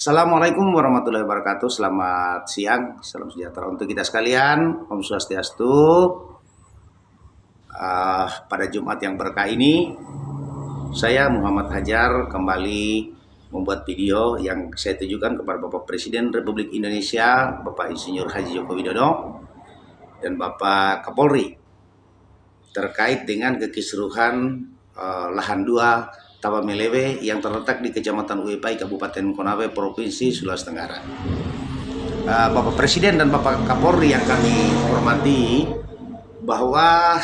Assalamualaikum warahmatullahi wabarakatuh. Selamat siang, salam sejahtera untuk kita sekalian. Om Swastiastu. Pada Jumat yang berkah ini, saya Muhammad Hajar kembali membuat video yang saya tujukan kepada Bapak Presiden Republik Indonesia, Bapak Insinyur Haji Joko Widodo, dan Bapak Kapolri terkait dengan kekisruhan lahan 2 Tawamelewe yang terletak di Kecamatan Uepai, Kabupaten Konawe, Provinsi Sulawesi Tenggara. Bapak Presiden dan Bapak Kapolri yang kami hormati, bahwa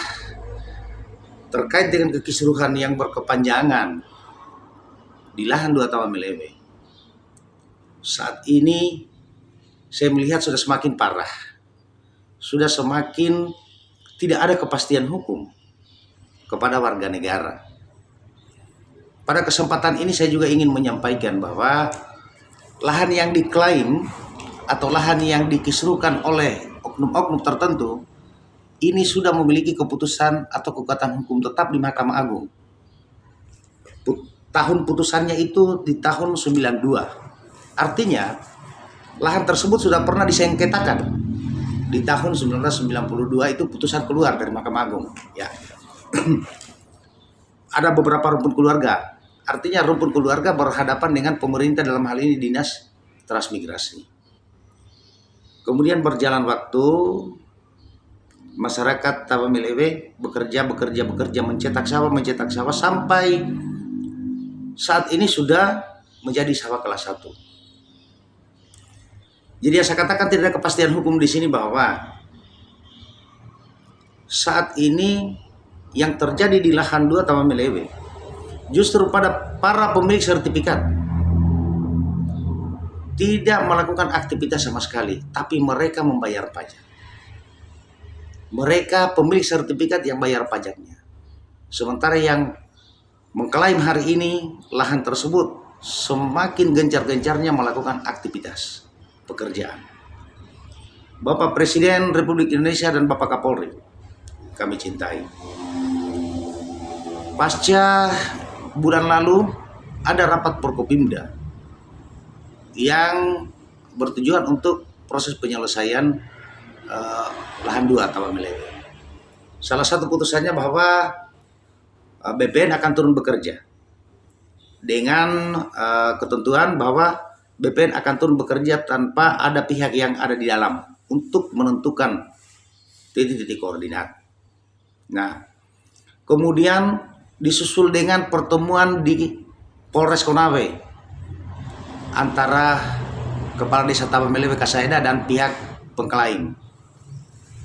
terkait dengan kekisruhan yang berkepanjangan di lahan 2 Tawamelewe, saat ini saya melihat sudah semakin parah, sudah semakin tidak ada kepastian hukum kepada warga negara. Pada kesempatan ini saya juga ingin menyampaikan bahwa lahan yang diklaim atau lahan yang dikisruhkan oleh oknum-oknum tertentu ini sudah memiliki keputusan atau kekuatan hukum tetap di Mahkamah Agung. Tahun putusannya itu di tahun 92. Artinya lahan tersebut sudah pernah disengketakan. Di tahun 1992 itu putusan keluar dari Mahkamah Agung. Ya. Ada beberapa rumpun keluarga. Artinya rumpun keluarga berhadapan dengan pemerintah, dalam hal ini Dinas Transmigrasi. Kemudian berjalan waktu, masyarakat Tawamelewe bekerja, mencetak sawah sampai saat ini sudah menjadi sawah kelas 1. Jadi yang saya katakan tidak ada kepastian hukum di sini, bahwa saat ini yang terjadi di lahan 2 Tawamelewe justru pada para pemilik sertifikat tidak melakukan aktivitas sama sekali, tapi mereka membayar pajak. Mereka pemilik sertifikat yang bayar pajaknya. Sementara yang mengklaim hari ini lahan tersebut semakin gencar-gencarnya melakukan aktivitas pekerjaan. Bapak Presiden Republik Indonesia dan Bapak Kapolri, kami cintai. Pasca bulan lalu ada rapat Forkopimda yang bertujuan untuk proses penyelesaian lahan 2 Tawamelewe. Salah satu putusannya bahwa BPN akan turun bekerja dengan ketentuan bahwa BPN akan turun bekerja tanpa ada pihak yang ada di dalam untuk menentukan titik-titik koordinat. Nah, kemudian disusul dengan pertemuan di Polres Konawe antara Kepala Desa Tawamelewe Kasaida dan pihak pengklaim.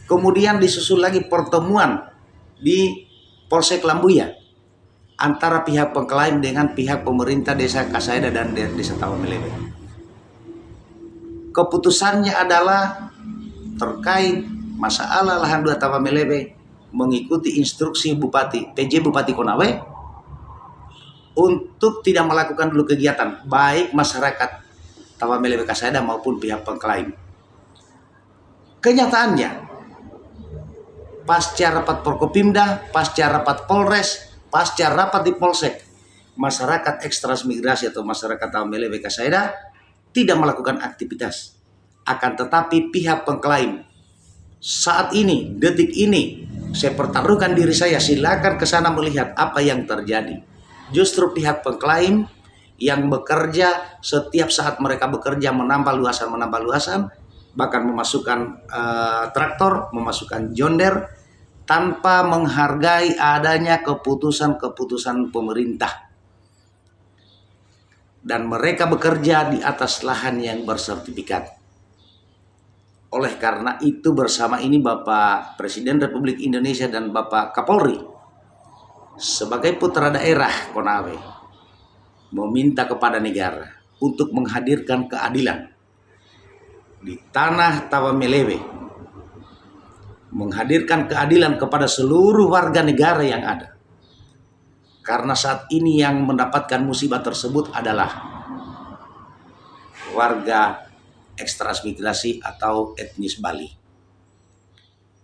Kemudian disusul lagi pertemuan di Polsek Lambuya antara pihak pengklaim dengan pihak pemerintah Desa Kasaida dan Desa Tawamelewe. Keputusannya adalah terkait masalah lahan 2 Tawamelewe mengikuti instruksi PJ Bupati Konawe untuk tidak melakukan dulu kegiatan, baik masyarakat Tawamelewe Kasaida maupun pihak pengklaim. Kenyataannya, pasca rapat Forkopimda, pasca rapat Polres, pasca rapat di Polsek, masyarakat ekstransmigrasi atau masyarakat Tawamelewe Kasaida tidak melakukan aktivitas. Akan tetapi pihak pengklaim saat ini, detik ini, saya pertaruhkan diri saya, silakan ke sana melihat apa yang terjadi. Justru pihak pengklaim yang bekerja setiap saat mereka bekerja menambah luasan, bahkan memasukkan traktor, memasukkan jonder tanpa menghargai adanya keputusan-keputusan pemerintah. Dan mereka bekerja di atas lahan yang bersertifikat. Oleh karena itu bersama ini Bapak Presiden Republik Indonesia dan Bapak Kapolri sebagai putra daerah Konawe meminta kepada negara untuk menghadirkan keadilan di tanah Tawamelewe, menghadirkan keadilan kepada seluruh warga negara yang ada. Karena saat ini yang mendapatkan musibah tersebut adalah warga ekstransmigrasi atau etnis Bali.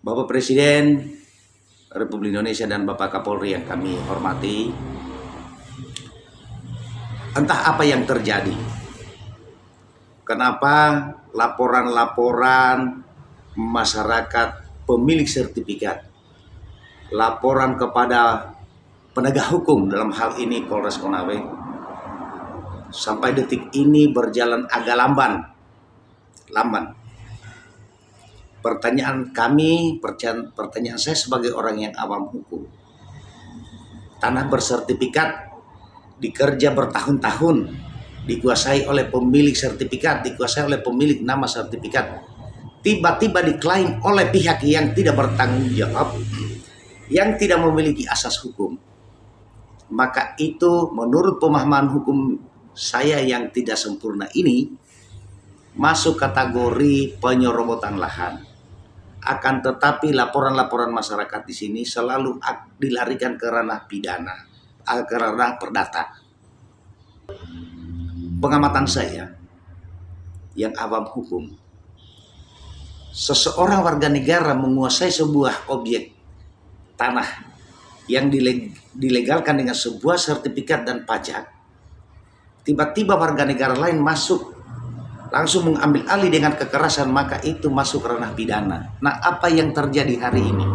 Bapak Presiden Republik Indonesia dan Bapak Kapolri yang kami hormati, entah apa yang terjadi, Kenapa laporan-laporan masyarakat pemilik sertifikat, laporan kepada penegak hukum dalam hal ini Polres Konawe sampai detik ini berjalan agak lamban. Pertanyaan saya sebagai orang yang awam hukum, tanah bersertifikat dikerja bertahun-tahun, dikuasai oleh pemilik sertifikat, dikuasai oleh pemilik nama sertifikat, tiba-tiba diklaim oleh pihak yang tidak bertanggung jawab, yang tidak memiliki asas hukum. Maka itu menurut pemahaman hukum saya yang tidak sempurna ini masuk kategori penyerobotan lahan. Akan tetapi laporan-laporan masyarakat di sini selalu dilarikan ke ranah pidana, ke ranah perdata. Pengamatan saya yang awam hukum, seseorang warga negara menguasai sebuah objek tanah yang dilegalkan dengan sebuah sertifikat dan pajak, tiba-tiba warga negara lain masuk langsung mengambil alih dengan kekerasan, maka itu masuk ranah pidana. Nah, apa yang terjadi hari ini?